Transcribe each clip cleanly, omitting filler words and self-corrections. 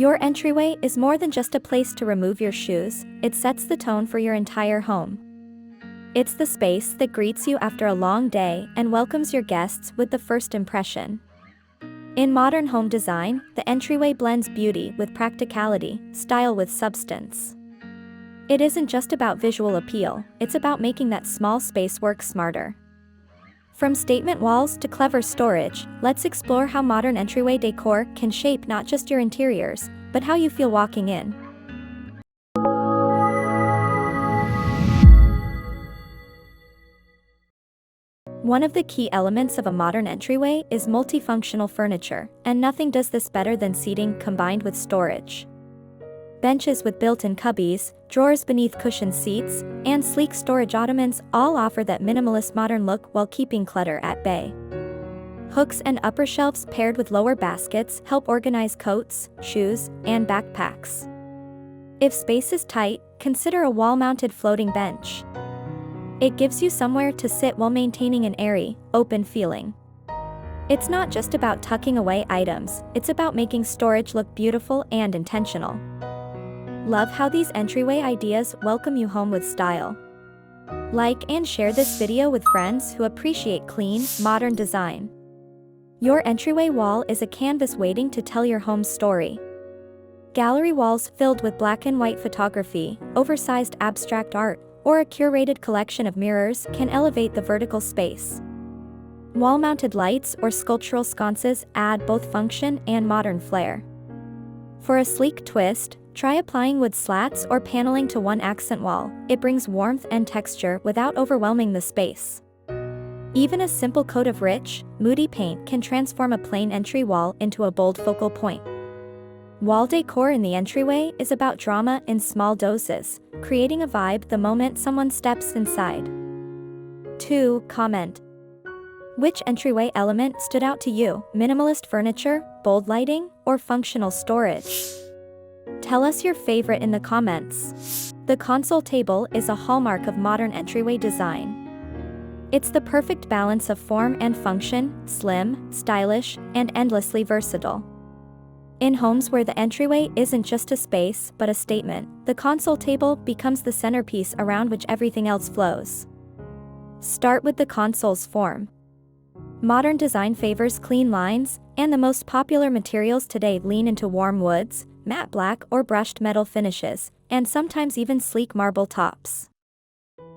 Your entryway is more than just a place to remove your shoes, it sets the tone for your entire home. It's the space that greets you after a long day and welcomes your guests with the first impression. In modern home design, the entryway blends beauty with practicality, style with substance. It isn't just about visual appeal, it's about making that small space work smarter. From statement walls to clever storage, let's explore how modern entryway decor can shape not just your interiors, but how you feel walking in. One of the key elements of a modern entryway is multifunctional furniture, and nothing does this better than seating combined with storage. Benches with built-in cubbies, drawers beneath cushioned seats, and sleek storage ottomans all offer that minimalist modern look while keeping clutter at bay. Hooks and upper shelves paired with lower baskets help organize coats, shoes, and backpacks. If space is tight, consider a wall-mounted floating bench. It gives you somewhere to sit while maintaining an airy, open feeling. It's not just about tucking away items, it's about making storage look beautiful and intentional. Love how these entryway ideas welcome you home with style. Like and share this video with friends who appreciate clean, modern design. Your entryway wall is a canvas waiting to tell your home's story. Gallery walls filled with black and white photography, oversized abstract art, or a curated collection of mirrors can elevate the vertical space. Wall-mounted lights or sculptural sconces add both function and modern flair. For a sleek twist, try applying wood slats or paneling to one accent wall. It brings warmth and texture without overwhelming the space. Even a simple coat of rich, moody paint can transform a plain entry wall into a bold focal point. Wall decor in the entryway is about drama in small doses, creating a vibe the moment someone steps inside. 2. Comment. Which entryway element stood out to you? Minimalist furniture, bold lighting, or functional storage? Tell us your favorite in the comments. The console table is a hallmark of modern entryway design. It's the perfect balance of form and function, slim, stylish, and endlessly versatile. In homes where the entryway isn't just a space but a statement, the console table becomes the centerpiece around which everything else flows. Start with the console's form. Modern design favors clean lines, and the most popular materials today lean into warm woods, matte black or brushed metal finishes, and sometimes even sleek marble tops.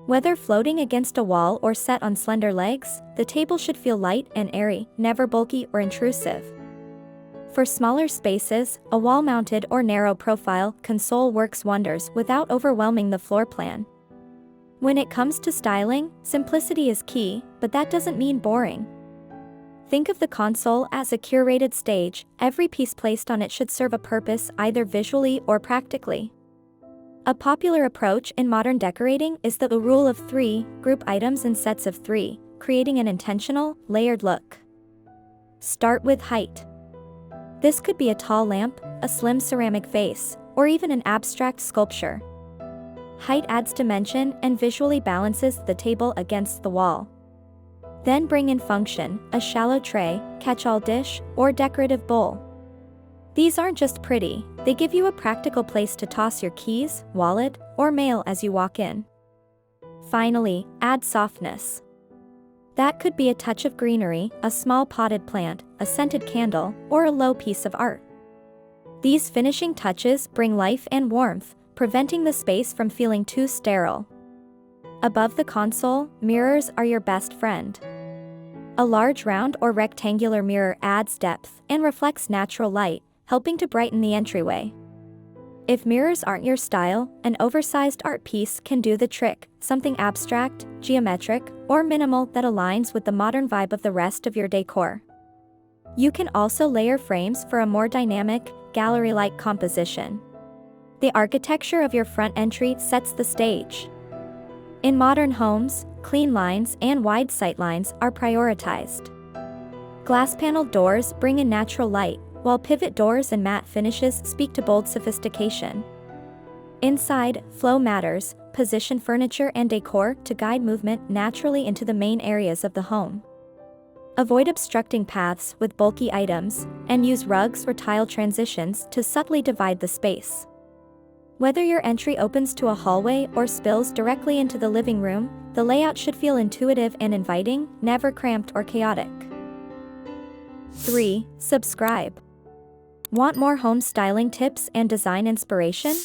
Whether floating against a wall or set on slender legs, the table should feel light and airy, never bulky or intrusive. For smaller spaces, a wall-mounted or narrow-profile console works wonders without overwhelming the floor plan. When it comes to styling, simplicity is key, but that doesn't mean boring. Think of the console as a curated stage. Every piece placed on it should serve a purpose either visually or practically. A popular approach in modern decorating is the rule of 3, group items in sets of 3, creating an intentional, layered look. Start with height. This could be a tall lamp, a slim ceramic vase, or even an abstract sculpture. Height adds dimension and visually balances the table against the wall. Then bring in function, a shallow tray, catch-all dish, or decorative bowl. These aren't just pretty, they give you a practical place to toss your keys, wallet, or mail as you walk in. Finally, add softness. That could be a touch of greenery, a small potted plant, a scented candle, or a low piece of art. These finishing touches bring life and warmth, preventing the space from feeling too sterile. Above the console, mirrors are your best friend. A large round or rectangular mirror adds depth and reflects natural light, helping to brighten the entryway. If mirrors aren't your style, an oversized art piece can do the trick, something abstract, geometric, or minimal that aligns with the modern vibe of the rest of your decor. You can also layer frames for a more dynamic, gallery-like composition. The architecture of your front entry sets the stage. In modern homes, clean lines and wide sightlines are prioritized. Glass-paneled doors bring in natural light, while pivot doors and matte finishes speak to bold sophistication. Inside, flow matters. Position furniture and decor to guide movement naturally into the main areas of the home. Avoid obstructing paths with bulky items, and use rugs or tile transitions to subtly divide the space. Whether your entry opens to a hallway or spills directly into the living room, the layout should feel intuitive and inviting, never cramped or chaotic. 3. Subscribe. Want more home styling tips and design inspiration?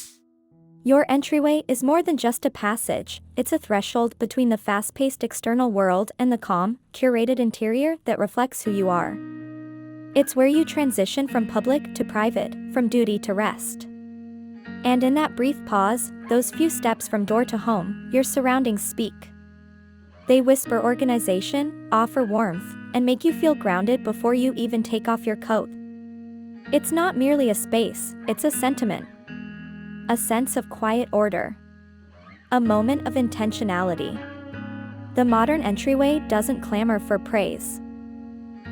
Your entryway is more than just a passage, it's a threshold between the fast-paced external world and the calm, curated interior that reflects who you are. It's where you transition from public to private, from duty to rest. And in that brief pause, those few steps from door to home, your surroundings speak. They whisper organization, offer warmth, and make you feel grounded before you even take off your coat. It's not merely a space, it's a sentiment. A sense of quiet order. A moment of intentionality. The modern entryway doesn't clamor for praise.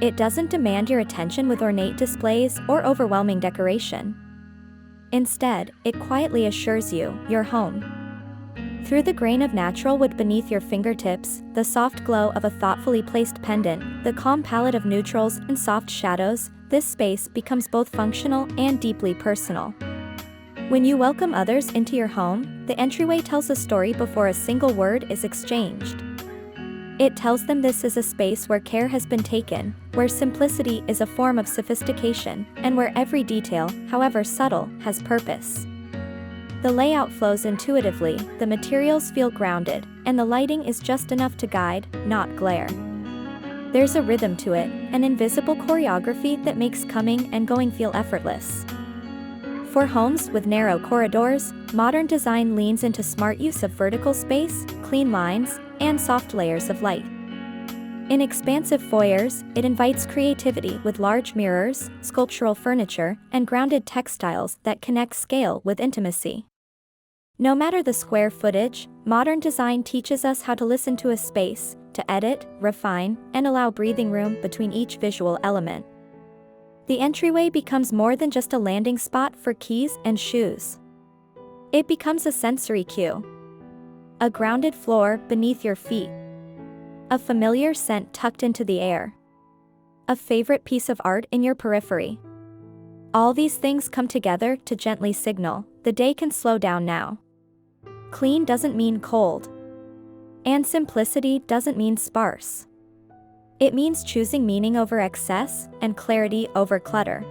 It doesn't demand your attention with ornate displays or overwhelming decoration. Instead, it quietly assures you, you're home. Through the grain of natural wood beneath your fingertips, the soft glow of a thoughtfully placed pendant, the calm palette of neutrals and soft shadows, this space becomes both functional and deeply personal. When you welcome others into your home, the entryway tells a story before a single word is exchanged. It tells them this is a space where care has been taken, where simplicity is a form of sophistication, and where every detail, however subtle, has purpose. The layout flows intuitively, the materials feel grounded, and the lighting is just enough to guide, not glare. There's a rhythm to it, an invisible choreography that makes coming and going feel effortless. For homes with narrow corridors, modern design leans into smart use of vertical space, clean lines, and soft layers of light. In expansive foyers, it invites creativity with large mirrors, sculptural furniture, and grounded textiles that connect scale with intimacy. No matter the square footage, modern design teaches us how to listen to a space, to edit, refine, and allow breathing room between each visual element. The entryway becomes more than just a landing spot for keys and shoes. It becomes a sensory cue. A grounded floor beneath your feet. A familiar scent tucked into the air. A favorite piece of art in your periphery. All these things come together to gently signal, the day can slow down now. Clean doesn't mean cold. And simplicity doesn't mean sparse. It means choosing meaning over excess, and clarity over clutter.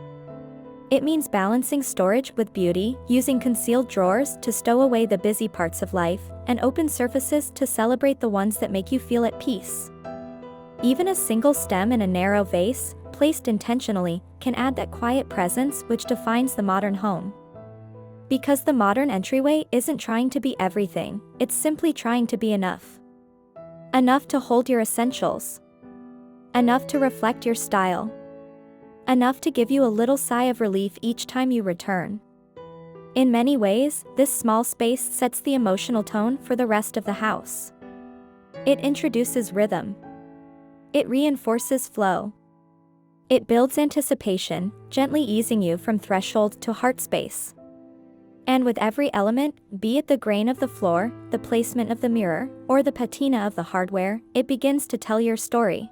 It means balancing storage with beauty, using concealed drawers to stow away the busy parts of life, and open surfaces to celebrate the ones that make you feel at peace. Even a single stem in a narrow vase, placed intentionally, can add that quiet presence which defines the modern home. Because the modern entryway isn't trying to be everything, it's simply trying to be enough. Enough to hold your essentials. Enough to reflect your style. Enough to give you a little sigh of relief each time you return. In many ways, this small space sets the emotional tone for the rest of the house. It introduces rhythm. It reinforces flow. It builds anticipation, gently easing you from threshold to heart space. And with every element, be it the grain of the floor, the placement of the mirror, or the patina of the hardware, it begins to tell your story.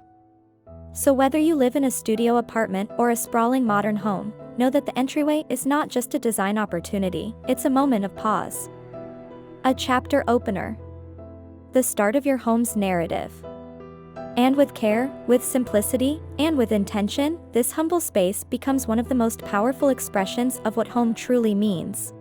So whether you live in a studio apartment or a sprawling modern home, know that the entryway is not just a design opportunity, it's a moment of pause. A chapter opener. The start of your home's narrative. And with care, with simplicity, and with intention, this humble space becomes one of the most powerful expressions of what home truly means.